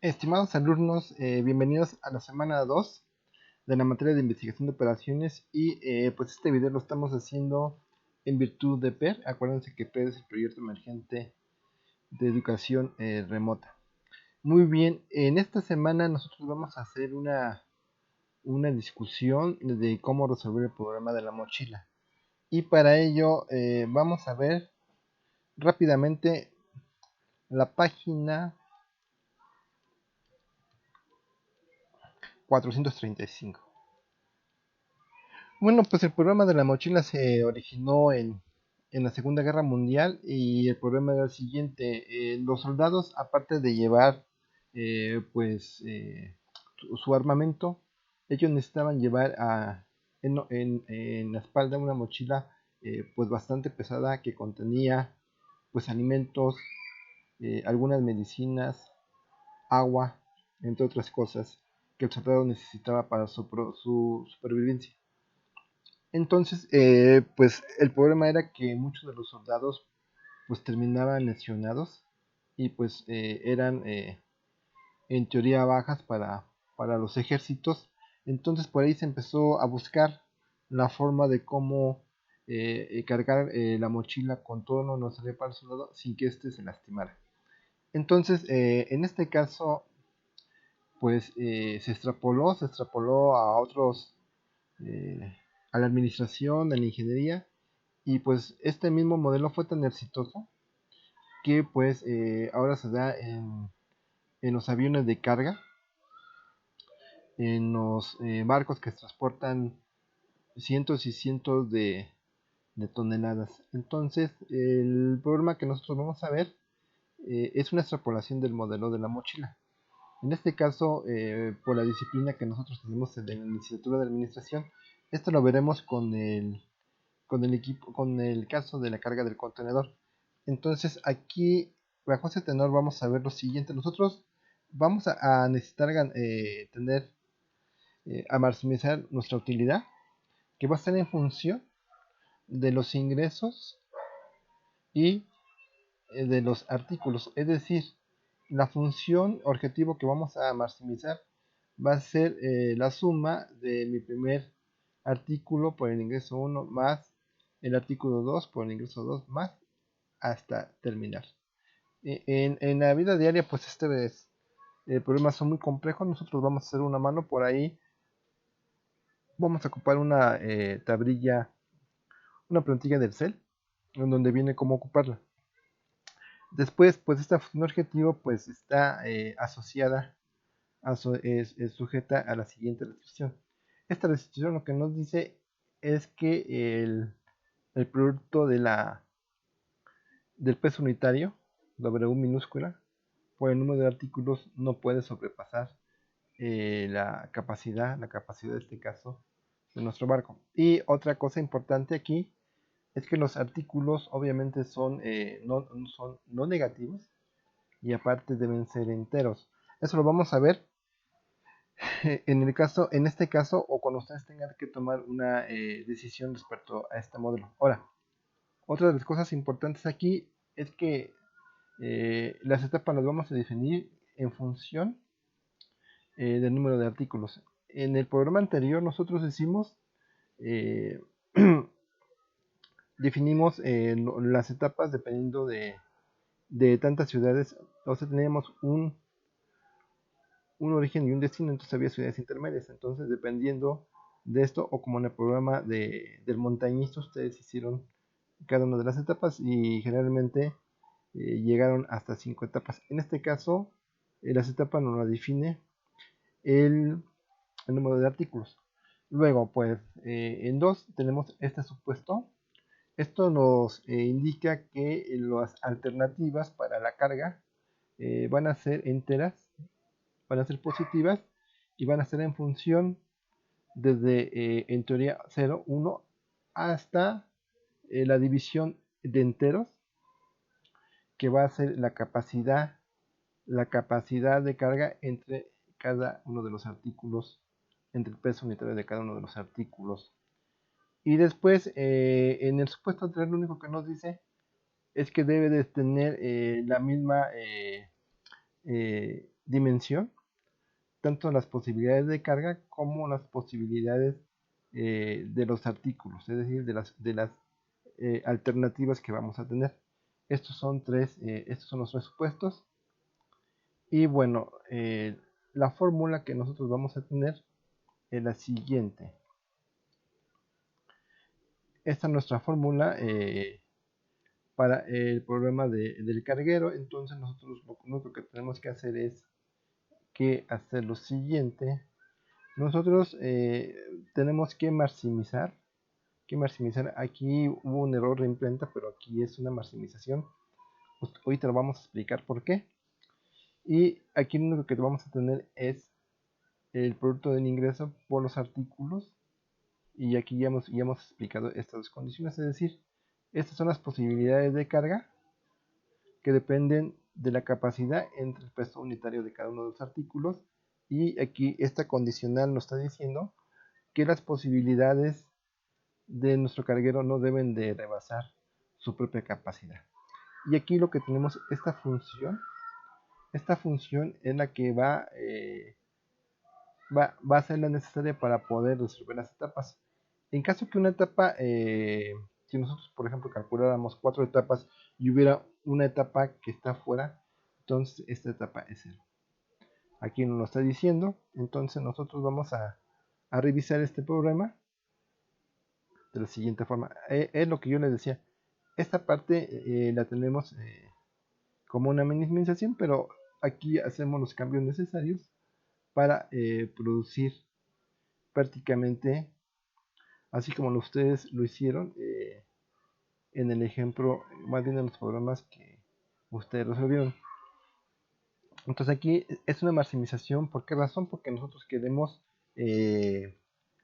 Estimados alumnos, bienvenidos a la semana 2 de la materia de investigación de operaciones y pues este video lo estamos haciendo en virtud de PER. Acuérdense que PER es el proyecto emergente de educación remota. Muy bien, en esta semana nosotros vamos a hacer una discusión de cómo resolver el problema de la mochila. Y para ello vamos a ver rápidamente la página 435. Bueno, pues el problema de la mochila se originó en la Segunda Guerra Mundial y el problema era el siguiente. Los soldados, aparte de llevar su armamento, ellos necesitaban llevar en la espalda una mochila pues bastante pesada que contenía pues alimentos, algunas medicinas, agua, entre otras cosas que el soldado necesitaba para su supervivencia. Entonces, pues el problema era que muchos de los soldados pues terminaban lesionados y pues eran en teoría bajas para los ejércitos. Entonces por ahí se empezó a buscar la forma de cómo cargar la mochila con todo lo necesario para el soldado sin que éste se lastimara. Entonces, en este caso, pues se extrapoló a otros, eh, a la administración, a la ingeniería. Y pues este mismo modelo fue tan exitoso que pues ahora se da en los aviones de carga, en los barcos que transportan cientos y cientos de toneladas. Entonces el problema que nosotros vamos a ver es una extrapolación del modelo de la mochila. En este caso, por la disciplina que nosotros tenemos en la licenciatura de administración, esto lo veremos con el caso de la carga del contenedor. Entonces aquí bajo ese tenor vamos a ver lo siguiente. Nosotros vamos a necesitar a maximizar nuestra utilidad, que va a estar en función de los ingresos y de los artículos. Es decir, la función objetivo que vamos a maximizar va a ser la suma de mi primer artículo por el ingreso 1 más el artículo 2 por el ingreso 2 más hasta terminar. En la vida diaria, pues problemas son muy complejos. Nosotros vamos a hacer una mano por ahí. Vamos a ocupar una tablilla, una plantilla del Excel, en donde viene cómo ocuparla. Después, pues esta función objetivo pues está asociada, es sujeta a la siguiente restricción. Esta restricción lo que nos dice es que el producto del peso unitario, W minúscula, por el número de artículos no puede sobrepasar la capacidad de este caso de nuestro barco. Y otra cosa importante aquí es que los artículos obviamente son no negativos y aparte deben ser enteros. Eso lo vamos a ver en este caso o cuando ustedes tengan que tomar una decisión respecto a este modelo. Ahora, otra de las cosas importantes aquí es que las etapas las vamos a definir en función del número de artículos. En el programa anterior nosotros eh, definimos las etapas dependiendo de tantas ciudades. O sea, teníamos un origen y un destino, entonces había ciudades intermedias. Entonces, dependiendo de esto, o como en el programa del montañista, ustedes hicieron cada una de las etapas y generalmente llegaron hasta 5 etapas. En este caso, las etapas nos las define el, el número de artículos. Luego, pues, en 2 tenemos este supuesto. Esto nos indica que las alternativas para la carga van a ser enteras, van a ser positivas y van a ser en función desde, en teoría, 0, 1 hasta la división de enteros, que va a ser la capacidad de carga entre cada uno de los artículos, entre el peso unitario de cada uno de los artículos. Y después, en el supuesto anterior, lo único que nos dice es que debe de tener la misma dimensión tanto las posibilidades de carga como las posibilidades de los artículos, es decir, de las alternativas que vamos a tener. Estos son los tres supuestos. Y bueno, la fórmula que nosotros vamos a tener es la siguiente. Esta es nuestra fórmula para el problema del carguero. Entonces nosotros lo que tenemos que hacer es hacer lo siguiente. Nosotros tenemos que maximizar. Aquí hubo un error de imprenta, pero aquí es una maximización. Hoy te lo vamos a explicar por qué. Y aquí lo único que vamos a tener es el producto del ingreso por los artículos. Y aquí ya hemos explicado estas dos condiciones, es decir, estas son las posibilidades de carga que dependen de la capacidad entre el peso unitario de cada uno de los artículos. Y aquí esta condicional nos está diciendo que las posibilidades de nuestro carguero no deben de rebasar su propia capacidad. Y aquí lo que tenemos, esta función es la que va a ser la necesaria para poder resolver las etapas. En caso que una etapa, si nosotros por ejemplo calculáramos 4 etapas y hubiera una etapa que está fuera, entonces esta etapa es 0. Aquí nos lo está diciendo, entonces nosotros vamos a revisar este problema de la siguiente forma. Es lo que yo les decía, esta parte la tenemos como una minimización, pero aquí hacemos los cambios necesarios para producir prácticamente así como ustedes lo hicieron en el ejemplo, más bien en los programas que ustedes resolvieron. Entonces aquí es una maximización. ¿Por qué razón? Porque nosotros queremos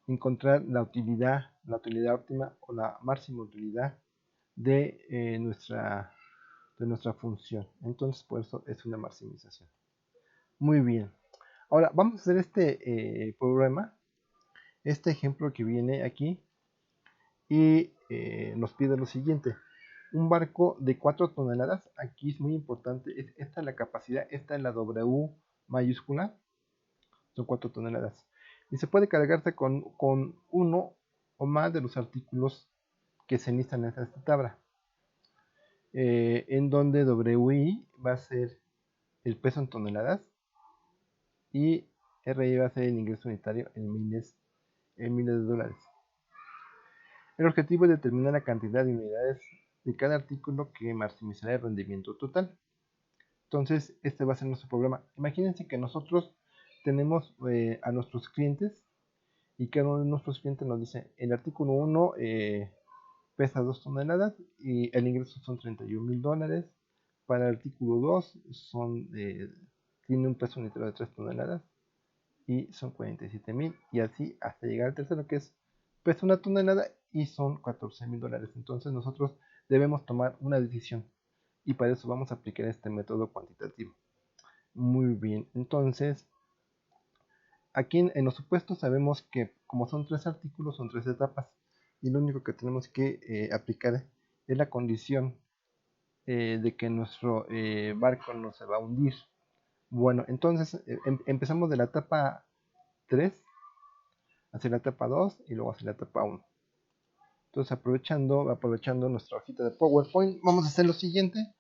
encontrar la utilidad óptima o la máxima utilidad de nuestra función. Entonces por eso es una maximización. Muy bien. Ahora vamos a hacer este problema, este ejemplo que viene aquí, y nos pide lo siguiente. Un barco de 4 toneladas, aquí es muy importante, esta es la capacidad, esta es la W mayúscula, son 4 toneladas. Y se puede cargarse con uno o más de los artículos que se necesitan en esta tabla. En donde WI va a ser el peso en toneladas y RI va a ser el ingreso unitario en miles de dólares. El objetivo es determinar la cantidad de unidades de cada artículo que maximizará el rendimiento total. Entonces, este va a ser nuestro problema. Imagínense que nosotros tenemos a nuestros clientes y cada uno de nuestros clientes nos dice, el artículo 1 pesa 2 toneladas y el ingreso son 31 mil dólares. Para el artículo 2 tiene un peso unitario de 3 toneladas y son 47 mil, y así hasta llegar al tercero, que es pesa 1 tonelada y son 14 mil dólares. Entonces nosotros debemos tomar una decisión y para eso vamos a aplicar este método cuantitativo. Muy bien, entonces aquí en los supuestos sabemos que como son 3 artículos son 3 etapas y lo único que tenemos que aplicar es la condición de que nuestro barco no se va a hundir. Bueno, entonces empezamos de la etapa 3 hacia la etapa 2 y luego hacia la etapa 1. Entonces aprovechando nuestra hojita de PowerPoint, vamos a hacer lo siguiente.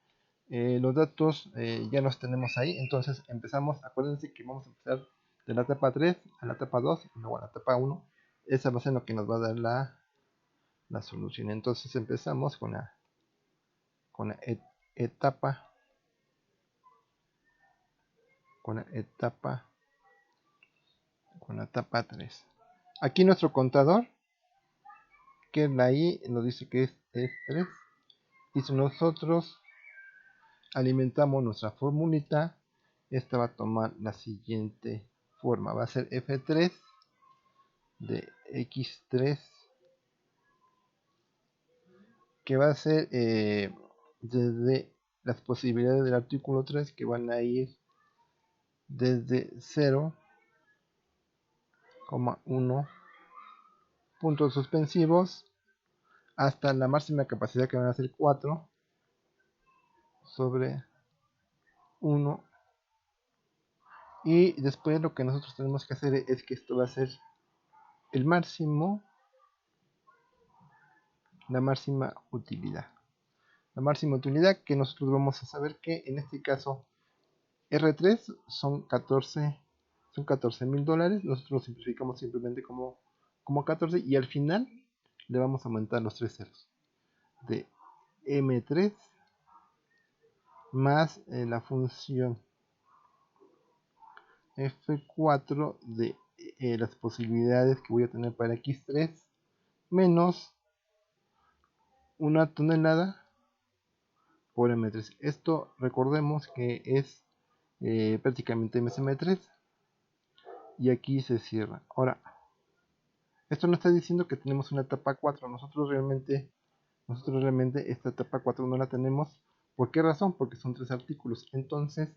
Los datos ya los tenemos ahí, entonces empezamos. Acuérdense que vamos a empezar de la etapa 3 a la etapa 2 y luego a la etapa 1. Esa va a ser lo que nos va a dar la solución. Entonces empezamos con la etapa con la etapa 3. Aquí nuestro contador, que es la I, nos dice que es 3. Y si nosotros alimentamos nuestra formulita, esta va a tomar la siguiente forma. Va a ser F3 de X3, que va a ser desde las posibilidades del artículo 3, que van a ir desde 0,1 puntos suspensivos hasta la máxima capacidad, que van a ser 4 sobre 1 Y después lo que nosotros tenemos que hacer es que esto va a ser el máximo, la máxima utilidad. La máxima utilidad que nosotros vamos a saber que en este caso R3 son 14,000 dólares. Nosotros lo simplificamos simplemente como 14 y al final le vamos a aumentar los 3 ceros de M3 más la función F4 de las posibilidades que voy a tener para X3 menos una tonelada por M3. Esto recordemos que es prácticamente MSM3 y aquí se cierra. Ahora, esto no está diciendo que tenemos una etapa 4. Nosotros realmente esta etapa 4 no la tenemos. ¿Por qué razón? Porque son 3 artículos. Entonces,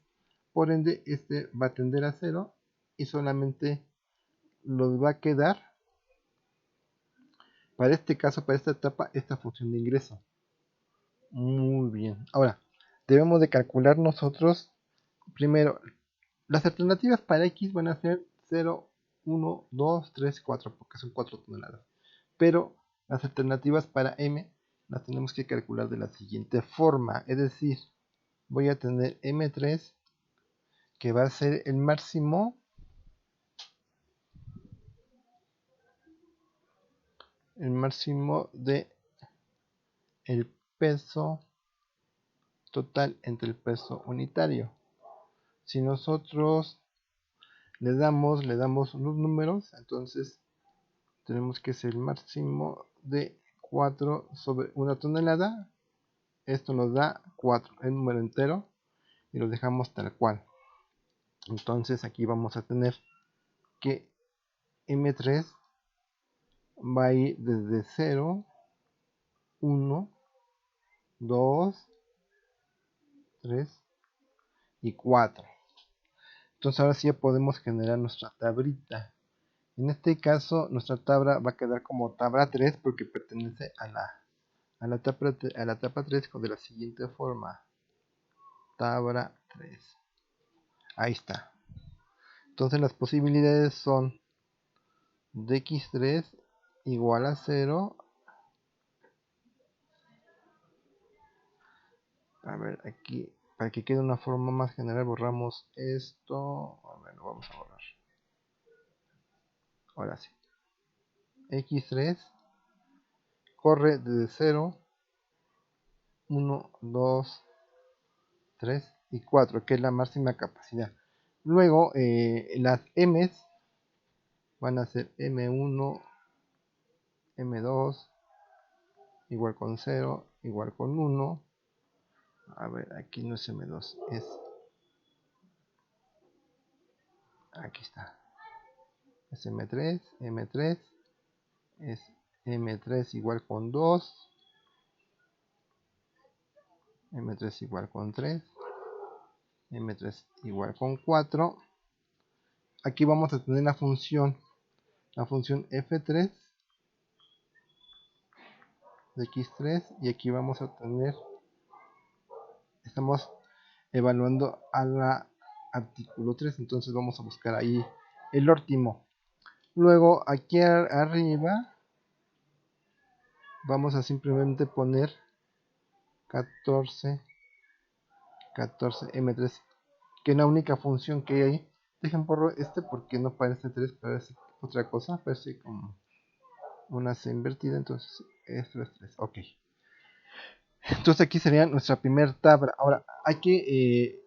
por ende, este va a tender a 0 y solamente nos va a quedar, para este caso, para esta etapa, esta función de ingreso. Muy bien. Ahora, debemos de calcular nosotros, primero, las alternativas para X van a ser 0, 1, 2, 3, 4, porque son 4 toneladas. Pero las alternativas para M las tenemos que calcular de la siguiente forma. Es decir, voy a tener M3 que va a ser el máximo de el peso total entre el peso unitario. Si nosotros le damos unos números, entonces tenemos que ser el máximo de 4 sobre una tonelada. Esto nos da 4, el número entero, y lo dejamos tal cual. Entonces aquí vamos a tener que M3 va a ir desde 0, 1, 2, 3 y 4. Entonces ahora sí ya podemos generar nuestra tablita. En este caso nuestra tabla va a quedar como tabla 3 porque pertenece a la etapa 3 de la siguiente forma. Tabla 3. Ahí está. Entonces las posibilidades son de x3 igual a 0. A ver, aquí, para que quede una forma más general, borramos esto. A ver, lo vamos a borrar. Ahora sí. X3 corre desde 0, 1, 2, 3 y 4, que es la máxima capacidad. Luego, las M's van a ser M1, M2, igual con 0, igual con 1. A ver, aquí no es M2, es... Aquí está. Es M3, M3, es M3 igual con 2, M3 igual con 3, M3 igual con 4. Aquí vamos a tener la función F3 de X3 y aquí vamos a tener, estamos evaluando a la artículo 3, entonces vamos a buscar ahí el óptimo. Luego aquí arriba vamos a simplemente poner 14 M3, que es la única función que hay ahí. Dejen por este porque no parece 3, parece otra cosa, parece como una C invertida, entonces esto es 3, ok. Entonces aquí sería nuestra primera tabla. Ahora hay que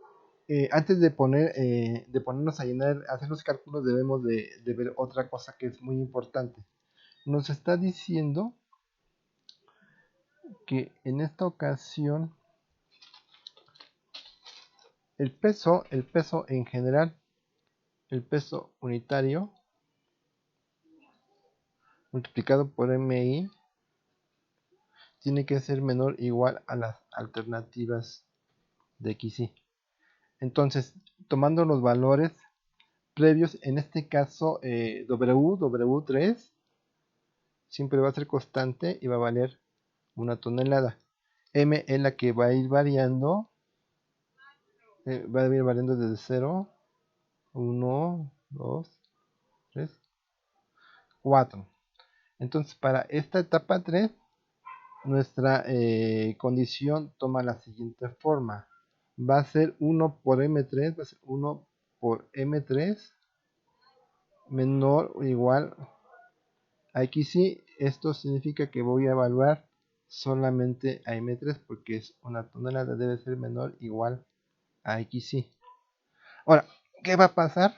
antes de ponernos a llenar, hacer los cálculos, debemos de ver otra cosa que es muy importante. Nos está diciendo que en esta ocasión el peso en general, el peso unitario multiplicado por MI tiene que ser menor o igual a las alternativas de XY. Entonces, tomando los valores previos, en este caso W3 siempre va a ser constante y va a valer una tonelada. M es la que va a ir variando, desde 0, 1, 2, 3, 4. Entonces para esta etapa 3, nuestra condición toma la siguiente forma. Va a ser 1 por M3, va a ser 1 por M3 menor o igual a XY. Esto significa que voy a evaluar solamente a M3 porque es una tonelada, debe ser menor o igual a XY. Ahora, ¿qué va a pasar?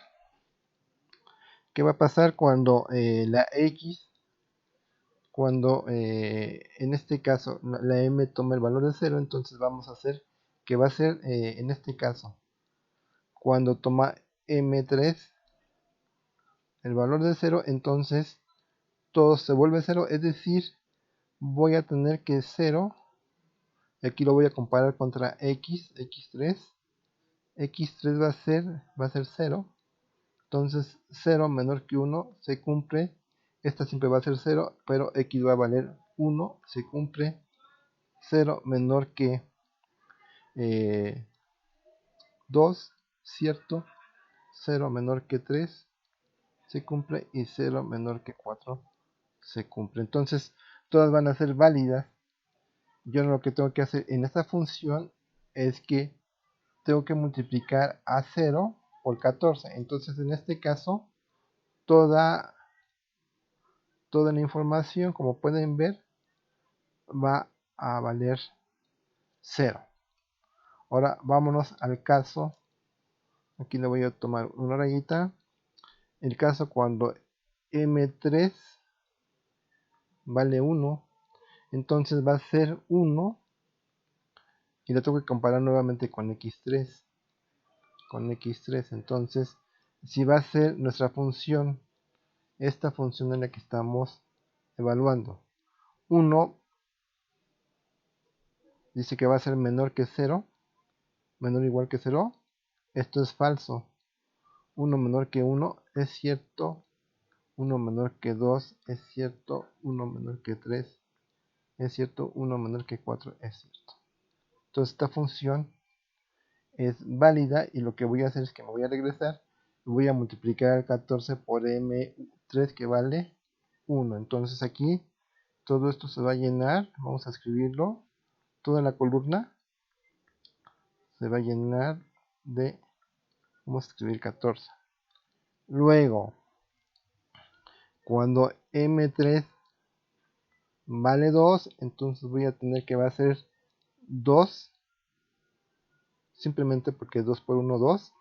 ¿Qué va a pasar cuando la X, cuando en este caso la M toma el valor de 0? Entonces vamos a hacer que va a ser en este caso, cuando toma M3 el valor de 0, entonces todo se vuelve 0, es decir, voy a tener que 0, aquí lo voy a comparar contra X3 va a ser 0, entonces 0 menor que 1 se cumple, esta siempre va a ser 0, pero X va a valer 1, se cumple, 0 menor que 2, cierto, 0 menor que 3 se cumple y 0 menor que 4 se cumple. Entonces todas van a ser válidas. Yo lo que tengo que hacer en esta función es que tengo que multiplicar a 0 por 14. Entonces en este caso toda la información, como pueden ver, va a valer 0. Ahora vámonos al caso. Aquí le voy a tomar una rayita. El caso cuando M3 vale 1, entonces va a ser 1 y lo tengo que comparar nuevamente con X3. Entonces, si va a ser nuestra función, esta función en la que estamos evaluando, 1 dice que va a ser menor que 0, menor o igual que 0, esto es falso. 1 menor que 1 es cierto, 1 menor que 2 es cierto, 1 menor que 3 es cierto, 1 menor que 4 es cierto. Entonces esta función es válida y lo que voy a hacer es que me voy a regresar y voy a multiplicar el 14 por M3 que vale 1. Entonces aquí todo esto se va a llenar, vamos a escribirlo, toda la columna se va a llenar de, vamos a escribir 14. Luego, cuando M3 vale 2, entonces voy a tener que va a ser 2, simplemente porque 2 por 1, 2.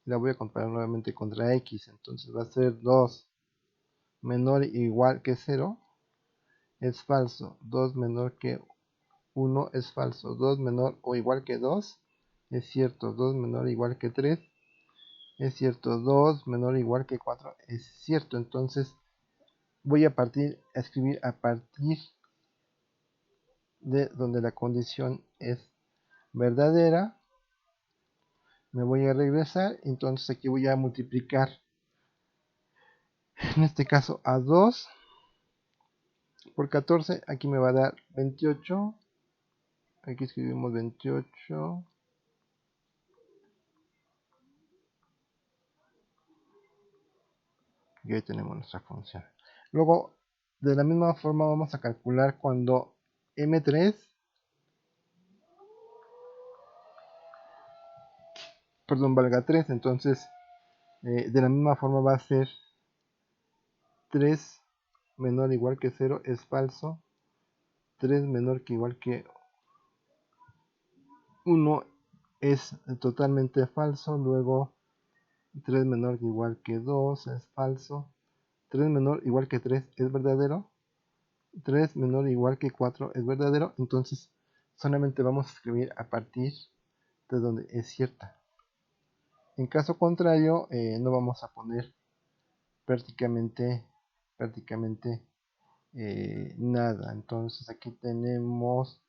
La voy a comparar nuevamente contra X, entonces va a ser 2 menor o igual que 0, es falso. 2 menor que 1 es falso. 2 menor o igual que 2 es cierto. 2 menor o igual que 3 es cierto. 2 menor o igual que 4 es cierto. Entonces voy a escribir a partir de donde la condición es verdadera. Me voy a regresar, entonces aquí voy a multiplicar, en este caso a 2 por 14, aquí me va a dar 28, aquí escribimos 28, y ahí tenemos nuestra función. Luego, de la misma forma vamos a calcular cuando M3, perdón, valga 3, entonces de la misma forma va a ser 3 menor o igual que 0 es falso, 3 menor que igual que 1 es totalmente falso, luego 3 menor que igual que 2 es falso, 3 menor igual que 3 es verdadero, 3 menor igual que 4 es verdadero, entonces solamente vamos a escribir a partir de donde es cierta. En caso contrario, no vamos a poner prácticamente nada. Entonces aquí tenemos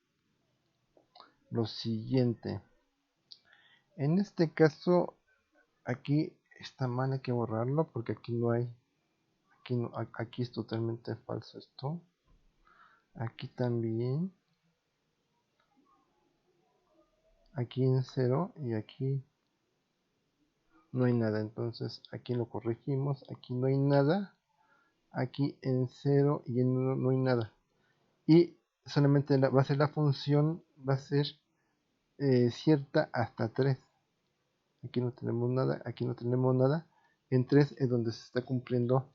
lo siguiente. En este caso, aquí está mal, hay que borrarlo porque aquí no hay, aquí es totalmente falso esto. Aquí también, aquí en 0 y aquí no hay nada, entonces aquí lo corregimos, aquí no hay nada, aquí en 0 y en 1 no hay nada, y solamente va a ser la función, va a ser cierta hasta 3. Aquí no tenemos nada, aquí no tenemos nada, en 3 es donde se está cumpliendo,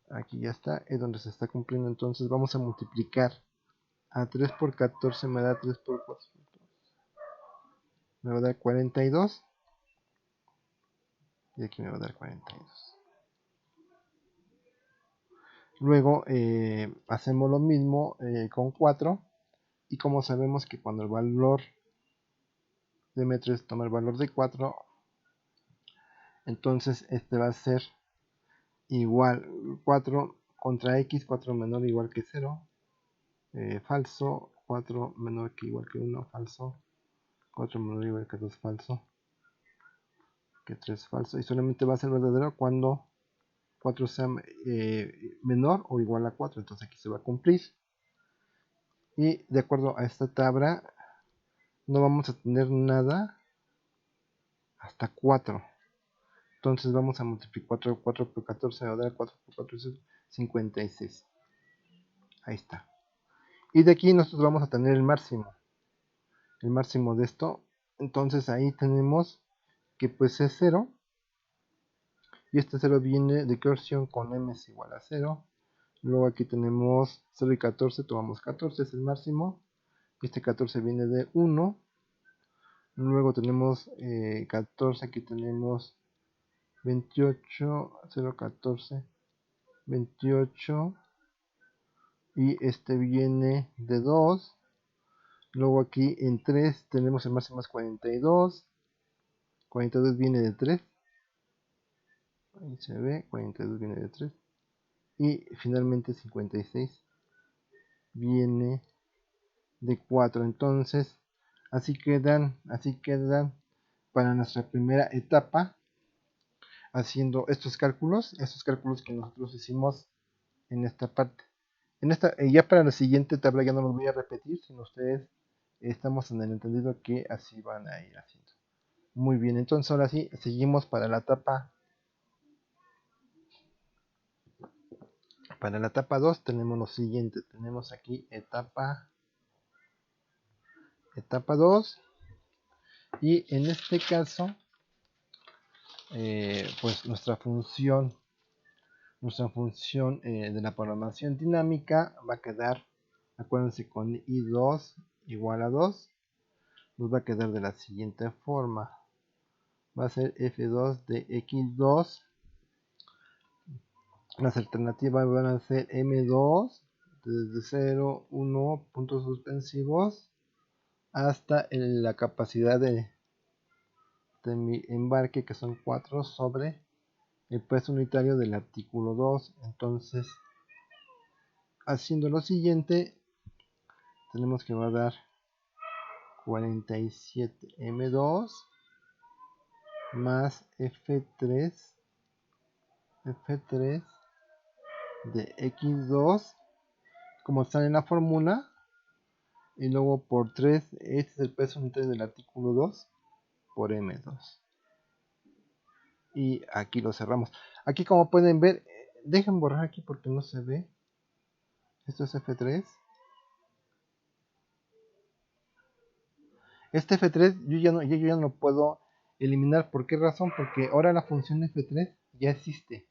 aquí ya está, es donde se está cumpliendo, entonces vamos a multiplicar a 3 por 14 me da 3 por 4, me va a dar 42, y aquí me va a dar 42. Luego hacemos lo mismo con 4, y como sabemos que cuando el valor de M3 toma el valor de 4, entonces este va a ser igual 4 contra x, 4 menor o igual que 0, falso, 4 menor que igual que 1, falso, 4 menor o igual que 2, falso, que 3, falso, y solamente va a ser verdadero cuando 4 sea menor o igual a 4, entonces aquí se va a cumplir. Y de acuerdo a esta tabla no vamos a tener nada hasta 4. Entonces vamos a multiplicar 4 por 14, me va a dar 4 por 4 es 56. Ahí está. Y de aquí nosotros vamos a tener el máximo de esto. Entonces ahí tenemos que pues es 0. Y este 0 viene de qué versión, con m es igual a 0. Luego aquí tenemos 0 y 14, tomamos 14, es el máximo. Este 14 viene de 1. Luego tenemos 14, aquí tenemos 28, 0, 14, 28. Y este viene de 2. Luego aquí en 3 tenemos el máximo es 42. 42 viene de 3. Ahí se ve, 42 viene de 3. Y finalmente 56 viene de 4. Entonces, así quedan para nuestra primera etapa, haciendo estos cálculos que nosotros hicimos en esta parte. Ya para la siguiente tabla ya no los voy a repetir, sino ustedes estamos en el entendido que así van a ir haciendo. Muy bien, entonces ahora sí, seguimos para la etapa. Para la etapa 2 tenemos lo siguiente, tenemos aquí etapa 2, y en este caso pues nuestra función de la programación dinámica va a quedar, acuérdense, con i2 igual a 2, nos va a quedar de la siguiente forma, va a ser f2 de x2, las alternativas van a ser m2 desde 0, 1, puntos suspensivos, hasta la capacidad de mi embarque, que son 4 sobre el peso unitario del artículo 2. Entonces, haciendo lo siguiente, tenemos que va a dar 47m2 más f3 de x2, como está en la fórmula, y luego por 3, este es el peso unitario del artículo 2 por m2. Y aquí lo cerramos. Aquí, como pueden ver, dejen borrar aquí porque no se ve. Esto es f3. Este f3 yo ya no lo puedo eliminar. ¿Por qué razón? Porque ahora la función f3 ya existe.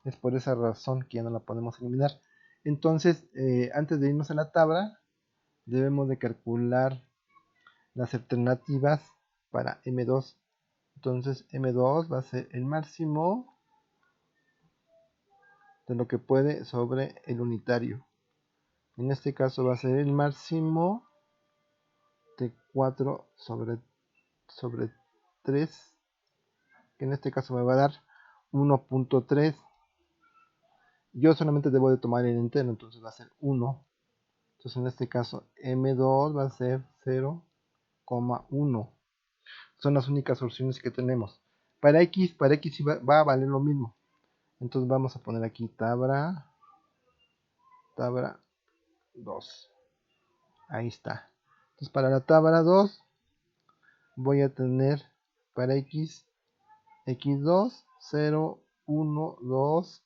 Es por esa razón que ya no la podemos eliminar. Entonces, antes de irnos a la tabla, debemos de calcular las alternativas para m2. Entonces, m2 va a ser el máximo de lo que puede sobre el unitario. En este caso va a ser el máximo de 4 sobre 3, que en este caso me va a dar 1.3. Yo solamente debo de tomar el entero, entonces va a ser 1. Entonces en este caso m2 va a ser 0,1. Son las únicas opciones que tenemos. Para x va a valer lo mismo. Entonces vamos a poner aquí tabla 2. Ahí está. Entonces para la tabla 2 voy a tener para x, x2, 0, 1, 2,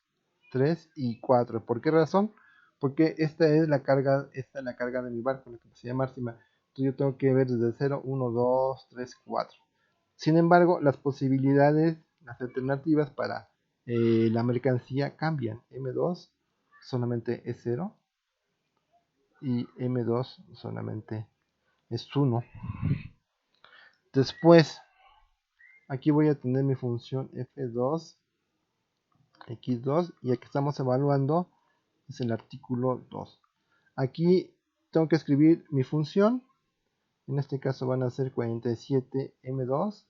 3 y 4. ¿Por qué razón? Porque esta es la carga de mi barco, la capacidad máxima. Entonces yo tengo que ver desde 0, 1, 2, 3, 4. Sin embargo, las posibilidades, las alternativas para la mercancía cambian. M2 solamente es 0 y M2 solamente es 1. Después, aquí voy a tener mi función F2, X2, y aquí estamos evaluando es el artículo 2. Aquí tengo que escribir mi función. En este caso van a ser 47M2,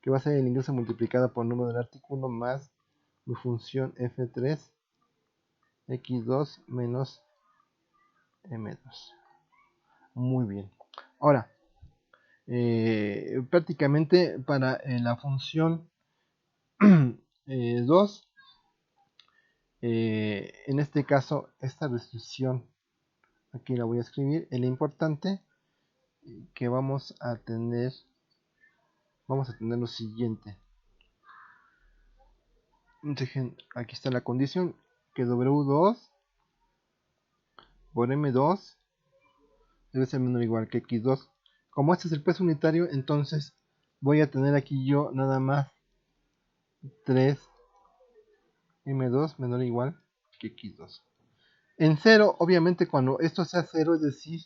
que va a ser el ingreso multiplicado por el número del artículo más mi función F3, X2 menos M2. Muy bien. Ahora, prácticamente para la función 2, en este caso, esta restricción, aquí la voy a escribir. El importante que vamos a tener lo siguiente. Aquí está la condición, que W2 por M2 debe ser menor o igual que X2. Como este es el peso unitario, entonces voy a tener aquí yo nada más 3M2 menor o igual que X2. En 0, obviamente cuando esto sea 0, es decir,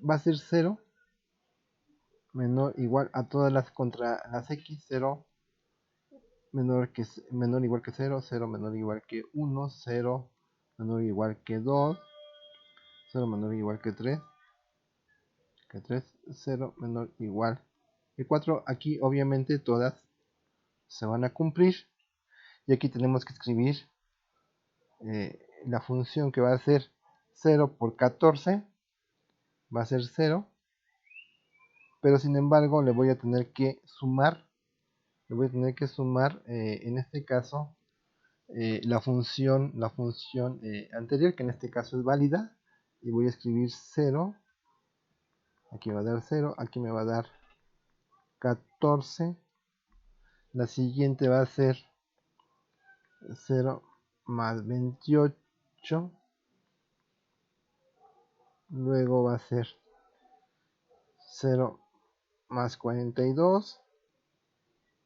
va a ser 0 menor o igual a todas las contra las X, 0 menor o igual que 0, 0 menor o igual que 1, 0 menor o igual que 2, 0 menor o igual que 3, 0 menor o igual que 4. Aquí obviamente todas se van a cumplir. Y aquí tenemos que escribir la función que va a ser 0 por 14. Va a ser 0. Pero sin embargo le voy a tener que sumar. En este caso la función anterior, que en este caso es válida. Y voy a escribir 0. Aquí me va a dar 0. Aquí me va a dar 14. La siguiente va a ser 0 más 28. Luego va a ser 0 más 42.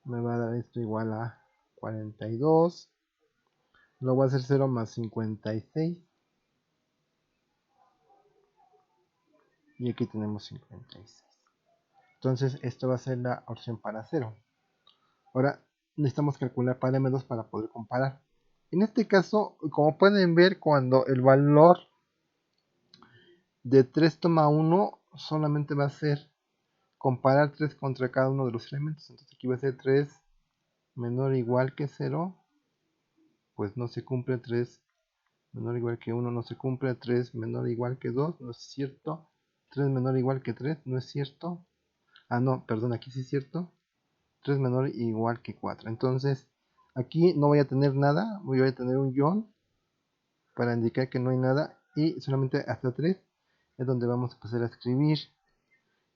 Me va a dar esto igual a 42. Luego va a ser 0 más 56. Y aquí tenemos 56. Entonces esto va a ser la opción para 0. Ahora necesitamos calcular para M2 para poder comparar. En este caso, como pueden ver, cuando el valor de 3,1 solamente va a ser comparar 3 contra cada uno de los elementos. Entonces aquí va a ser 3 menor o igual que 0. Pues no se cumple. 3 menor o igual que 1 no se cumple. 3 menor o igual que 2 no es cierto. 3 menor o igual que 3 no es cierto. Ah, no, perdón, aquí sí es cierto. 3 menor o igual que 4. Entonces, aquí no voy a tener nada. Voy a tener un guión para indicar que no hay nada. Y solamente hasta 3 es donde vamos a empezar a escribir.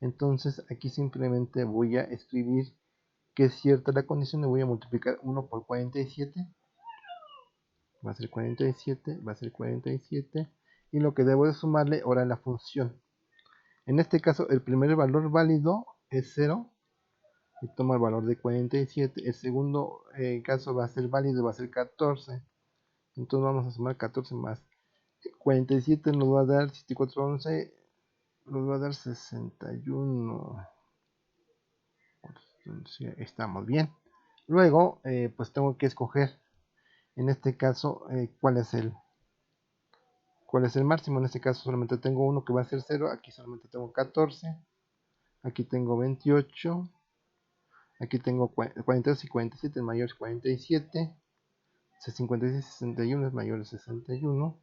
Entonces, aquí simplemente voy a escribir que es cierta la condición. Le voy a multiplicar 1 por 47. Va a ser 47, va a ser 47. Y lo que debo de sumarle ahora la función. En este caso, el primer valor válido es 0. Y toma el valor de 47. El segundo caso va a ser válido, va a ser 14. Entonces vamos a sumar 14 más 47 nos va a dar 74, 11. Nos va a dar 61. Entonces, estamos bien. Luego, pues tengo que escoger, en este caso, cuál es el máximo. En este caso solamente tengo uno que va a ser 0. Aquí solamente tengo 14. Aquí tengo 28. Aquí tengo 42 y 47. El mayor es 47. 56 y 61 es mayor de 61.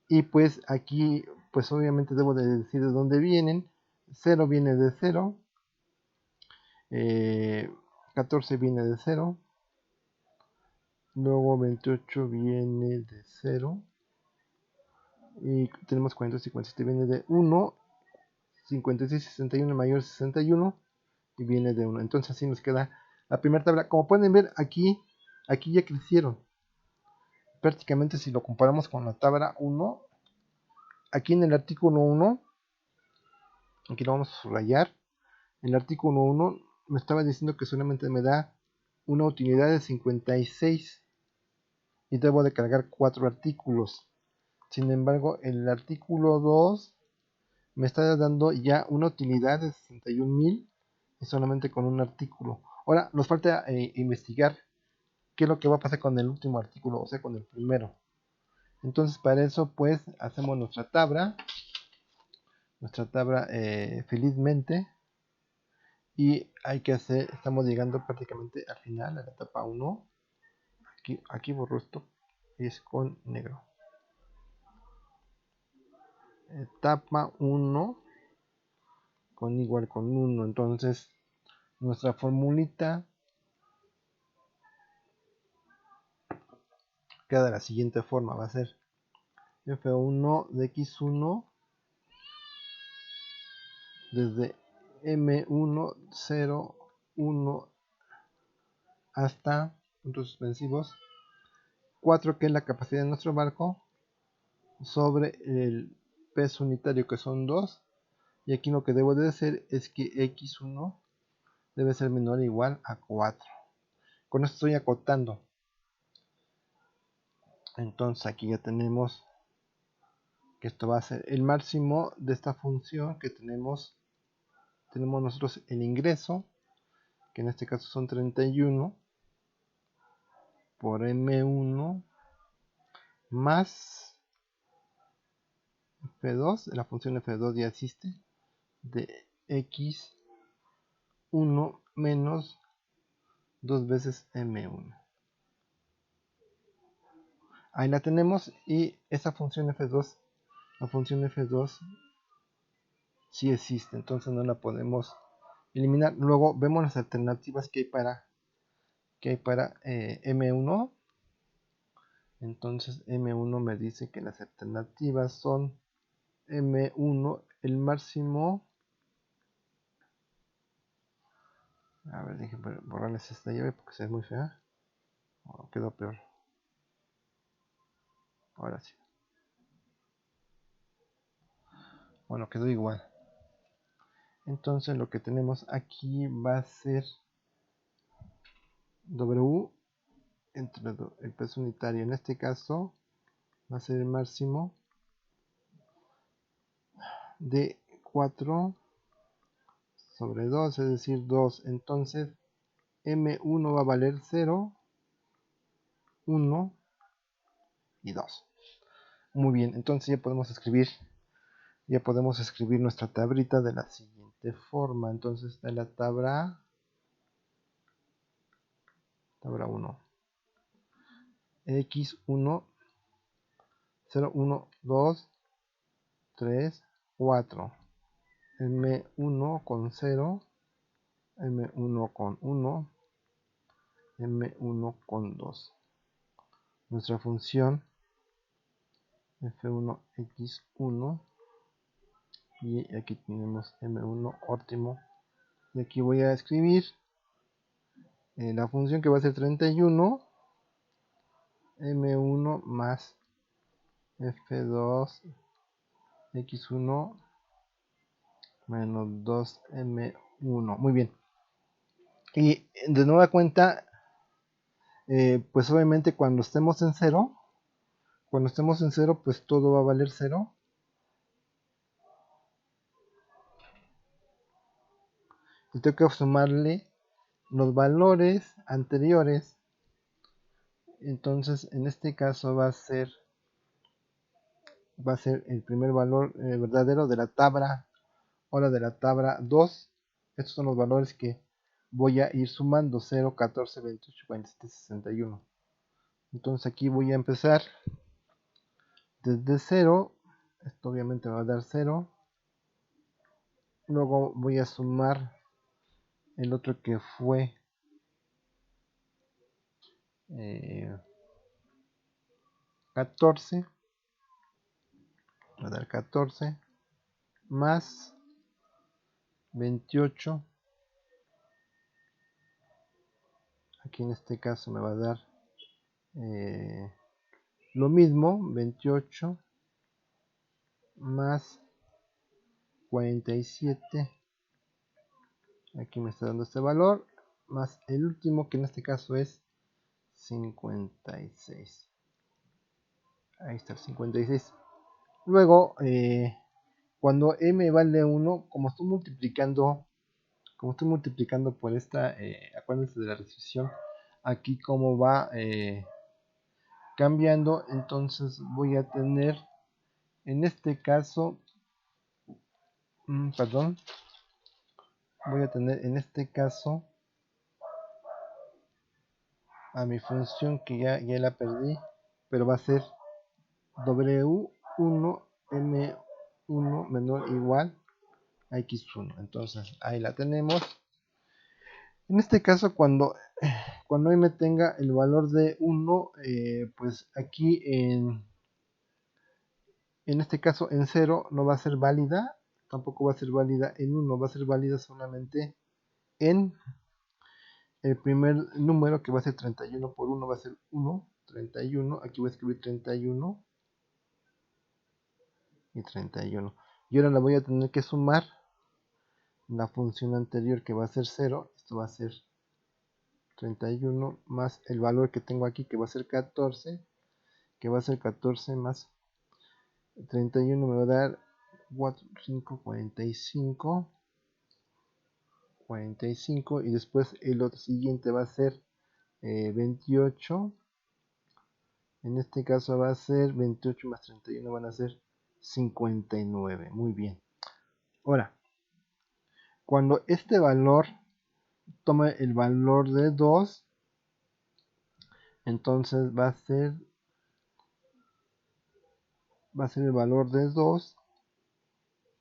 Y pues aquí, pues obviamente debo de decir de dónde vienen. 0 viene de 0. 14 viene de 0. Luego 28 viene de 0. Y tenemos 42 y 57 viene de 1. 56 y 61 mayor 61. y viene de 1. Entonces así nos queda la primera tabla. Como pueden ver, aquí ya crecieron. Prácticamente si lo comparamos con la tabla 1, aquí en el artículo 1, aquí lo vamos a subrayar, en el artículo 1 me estaba diciendo que solamente me da una utilidad de 56 y debo de cargar 4 artículos. Sin embargo, el artículo 2 me está dando ya una utilidad de 61.000 y solamente con un artículo. Ahora nos falta investigar qué es lo que va a pasar con el último artículo, o sea, con el primero. Entonces, para eso, pues, hacemos nuestra tabla felizmente. Y hay que hacer, estamos llegando prácticamente al final, a la etapa 1. Aquí borro esto, es con negro. Etapa 1 con igual con 1. Entonces, nuestra formulita queda de la siguiente forma. Va a ser F1 de X1 desde M1, 0, 1 hasta puntos suspensivos 4, que es la capacidad de nuestro barco, sobre el peso unitario, que son 2. Y aquí lo que debo de hacer es que X1 debe ser menor o igual a 4. Con esto estoy acotando. Entonces aquí ya tenemos que esto va a ser el máximo de esta función que tenemos nosotros el ingreso, que en este caso son 31 por M1 más F2, la función F2 ya existe, de X1 menos 2 veces M1. Ahí la tenemos, y esa función F2, la función F2 sí existe, entonces no la podemos eliminar. Luego vemos las alternativas que hay para M1. Entonces M1 me dice que las alternativas son M1, el máximo. A ver, déjenme borrarles esta llave porque se ve muy fea. Oh, quedó peor. Ahora sí. Bueno, quedó igual. Entonces lo que tenemos aquí va a ser W entre el peso unitario. En este caso va a ser el máximo de 4 sobre 2, es decir, 2. Entonces M1 va a valer 0, 1 y 2. Muy bien, entonces ya podemos escribir nuestra tablita de la siguiente forma. Entonces está la tabla 1. X1, 0, 1, 2, 3, 4. M1 con 0, M1 con 1, M1 con 2. Nuestra función F1 X1, y aquí tenemos M1 óptimo, y aquí voy a escribir la función que va a ser 31 M1 más F2 X1 menos 2M1. Muy bien. Y de nueva cuenta, pues obviamente cuando estemos en 0, pues todo va a valer 0. Y tengo que sumarle los valores anteriores. Entonces en este caso va a ser el primer valor verdadero de la tabla, o de la tabla 2. Estos son los valores que voy a ir sumando: 0, 14, 28, 47, 61. Entonces aquí voy a empezar desde 0. Esto obviamente me va a dar 0. Luego voy a sumar el otro que fue 14. Va a dar 14 más 28 Aquí en este caso me va a dar lo mismo, 28 más 47. Aquí me está dando este valor, más el último, que en este caso es 56. Ahí está el 56. Luego, cuando m vale 1, como estoy multiplicando por esta, acuérdense de la restricción, aquí como va cambiando, entonces voy a tener, en este caso, perdón, voy a tener en este caso a mi función que ya la perdí, pero va a ser W1 M1 menor o igual a X1. Entonces ahí la tenemos. En este caso, cuando m tenga el valor de 1, pues aquí en este caso en 0 no va a ser válida, tampoco va a ser válida en 1, va a ser válida solamente en el primer número, que va a ser 31 por 1, va a ser 1, 31, aquí voy a escribir 31 y 31. Y ahora la voy a tener que sumar la función anterior, que va a ser 0, esto va a ser 31 más el valor que tengo aquí, que va a ser 14, que va a ser 14 más 31 me va a dar 4, 5, 45, 45, y después el otro siguiente va a ser 28. En este caso va a ser 28 más 31, van a ser 59. Muy bien. Ahora, cuando este valor tome el valor de 2, entonces va a ser el valor de 2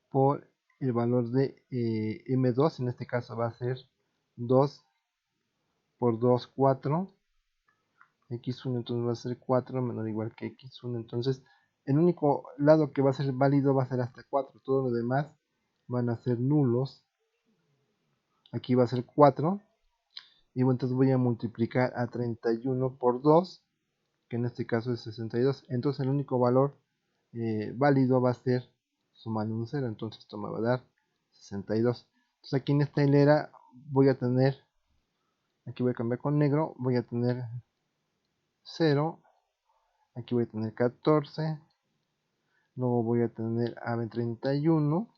por el valor de M2. En este caso va a ser 2 por 2, 4. X1 entonces va a ser 4 menor o igual que X1. Entonces el único lado que va a ser válido va a ser hasta 4. Todo lo demás van a ser nulos. Aquí va a ser 4. Y bueno, entonces voy a multiplicar a 31 por 2, que en este caso es 62. Entonces el único valor válido va a ser sumando un 0. Entonces esto me va a dar 62. Entonces aquí en esta hilera voy a tener, aquí voy a cambiar con negro, voy a tener 0, aquí voy a tener 14, luego voy a tener a 31,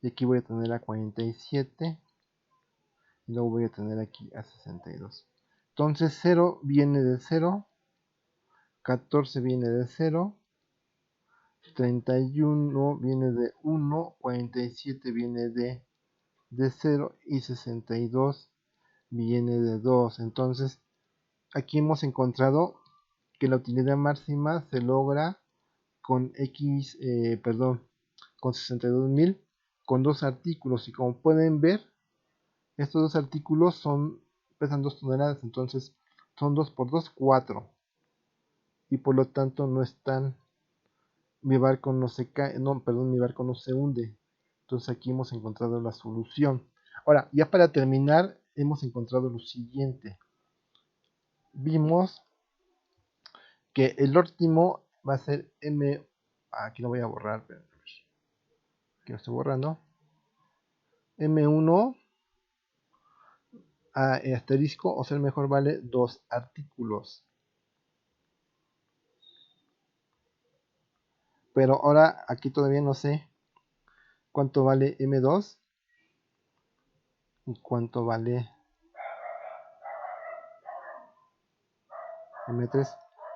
y aquí voy a tener a 47, y luego voy a tener aquí a 62. Entonces 0 viene de 0, 14 viene de 0, 31 viene de 1, 47 viene de 0 y 62 viene de 2. Entonces aquí hemos encontrado que la utilidad máxima se logra con con 62.000 con dos artículos, y como pueden ver, estos dos artículos pesan 2 toneladas, entonces son 2 por 2, 4, y por lo tanto no están, mi barco no se cae, no, perdón, mi barco no se hunde. Entonces aquí hemos encontrado la solución. Ahora, ya para terminar, hemos encontrado lo siguiente. Vimos que el óptimo va a ser M. Aquí lo voy a borrar, pero aquí lo estoy borrando. M1 a asterisco, o sea, mejor vale 2 artículos. Pero ahora aquí todavía no sé cuánto vale M2 y cuánto vale M3.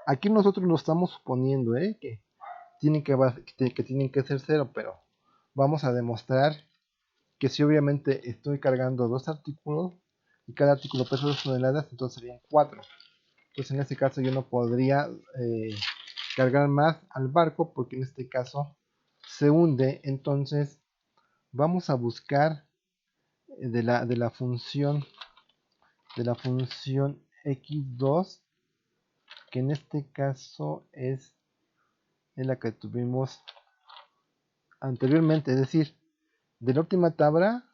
Aquí nosotros lo estamos suponiendo, que tienen que ser 0, pero vamos a demostrar que si obviamente estoy cargando 2 artículos y cada artículo pesa 2 toneladas, entonces serían 4. Entonces en este caso yo no podría cargar más al barco, porque en este caso se hunde. Entonces vamos a buscar de la función x2, que en este caso es la que tuvimos anteriormente, es decir, de la última tabla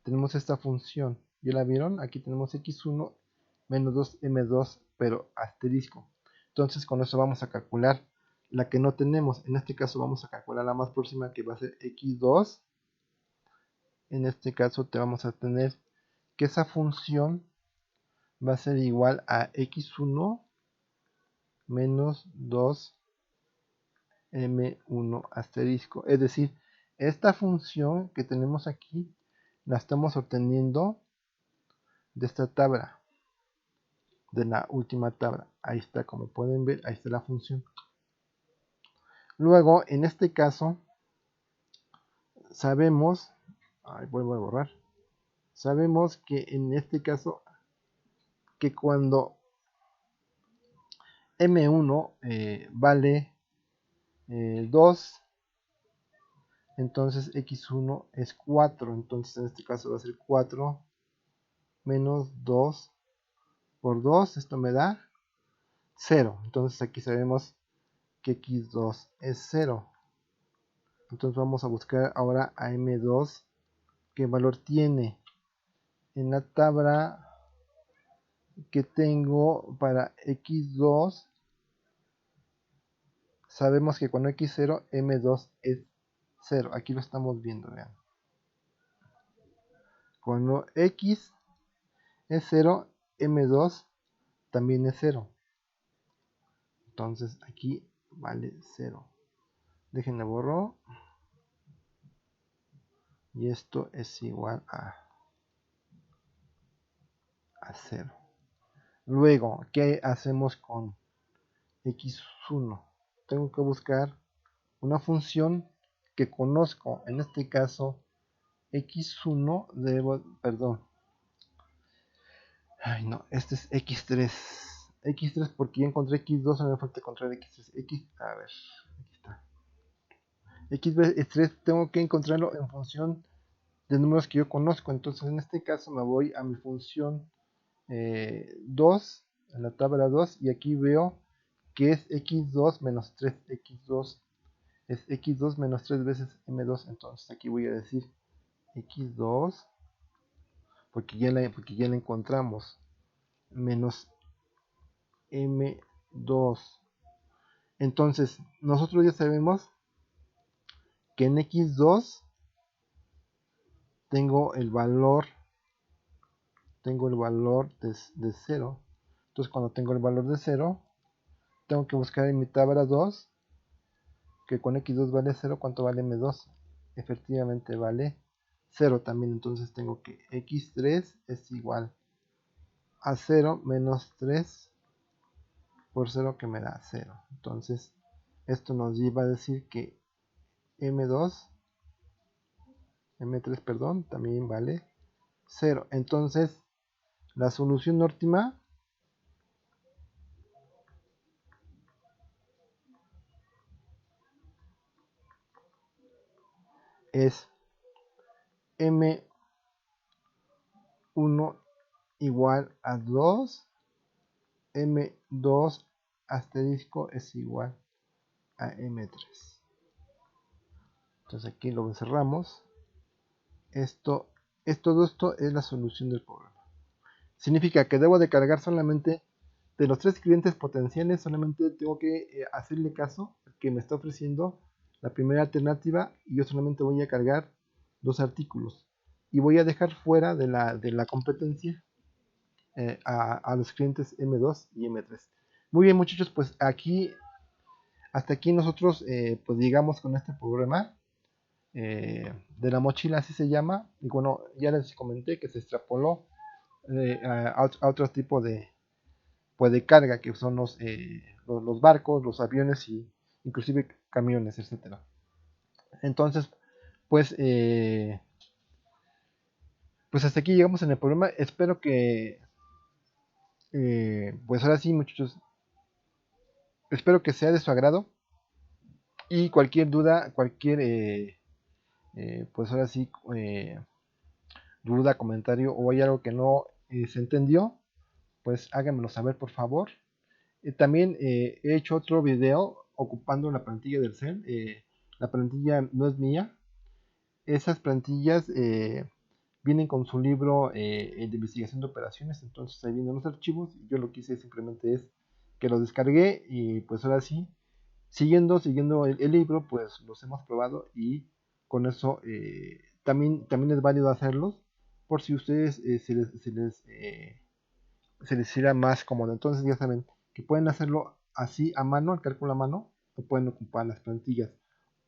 tenemos esta función. ¿Ya la vieron? Aquí tenemos x1 menos 2m2, pero asterisco. Entonces con eso vamos a calcular la que no tenemos. En este caso vamos a calcular la más próxima, que va a ser x2. En este caso te vamos a tener que esa función va a ser igual a x1 menos 2m1 asterisco. Es decir, esta función que tenemos aquí la estamos obteniendo de esta tabla, de la última tabla. Ahí está, como pueden ver, ahí está la función. Luego, en este caso, sabemos, vuelvo a borrar, sabemos que en este caso, que cuando m1 vale 2, entonces x1 es 4, entonces en este caso va a ser 4 menos 2 por 2, esto me da 0, entonces aquí sabemos que x2 es 0. Entonces vamos a buscar ahora a m2, qué valor tiene. En la tabla que tengo para x2, sabemos que cuando x0, m2 es 0. Aquí lo estamos viendo, vean. Cuando x es 0, m2 también es 0. Entonces aquí vale 0. Déjenme borro. Y esto es igual a 0. Luego, ¿qué hacemos con x1? Tengo que buscar una función que conozco. En este caso, x1 perdón. Ay, no, este es x3. x3 porque ya encontré x2, me falta encontrar x3. A ver, aquí está. x3 tengo que encontrarlo en función de números que yo conozco. Entonces, en este caso me voy a mi función 2, en la tabla 2, y aquí veo que es x2 menos 3, x2 es x2 menos 3 veces m2, entonces aquí voy a decir x2, porque ya la encontramos, menos m2. Entonces, nosotros ya sabemos que en x2 tengo el valor de 0. Entonces, cuando tengo el valor de 0, tengo que buscar en mi tabla 2 que con x2 vale 0, ¿cuánto vale m2? Efectivamente vale 0 también, entonces tengo que x3 es igual a 0 menos 3 por 0, que me da 0. Entonces, esto nos lleva a decir que m2, m3, perdón, también vale 0. Entonces, la solución óptima es m1 igual a 2, m2 asterisco es igual a m3. Entonces aquí lo cerramos. Todo esto es la solución del problema. Significa que debo de cargar solamente de los tres clientes potenciales, solamente tengo que hacerle caso al que me está ofreciendo la primera alternativa, y yo solamente voy a cargar dos artículos. Y voy a dejar fuera de la competencia a los clientes M2 y M3. Muy bien, muchachos, pues hasta aquí nosotros pues llegamos con este programa de la mochila, así se llama. Y bueno, ya les comenté que se extrapoló a otro tipo pues de carga, que son los barcos, los aviones y inclusive camiones, etcétera. Entonces, pues pues hasta aquí llegamos en el programa. Espero que pues ahora sí, muchachos, espero que sea de su agrado, y cualquier duda, cualquier pues ahora sí duda, comentario, o hay algo que no se entendió, pues háganmelo saber, por favor. También he hecho otro video ocupando la plantilla del Excel. La plantilla no es mía. Esas plantillas vienen con su libro de investigación de operaciones, entonces ahí vienen los archivos. Yo lo que hice simplemente es que los descargué y pues ahora sí, siguiendo el libro, pues los hemos probado y con eso también es válido hacerlos por si ustedes se les hiciera más cómodo. Entonces ya saben que pueden hacerlo así a mano, el cálculo a mano, o pueden ocupar las plantillas.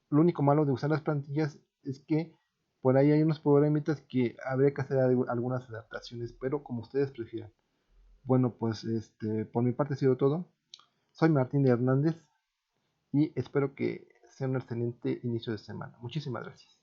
Lo único malo de usar las plantillas es que por ahí hay unos programitas que habría que hacer algunas adaptaciones, pero como ustedes prefieran. Bueno, pues por mi parte ha sido todo. Soy Martín Hernández y espero que sea un excelente inicio de semana. Muchísimas gracias.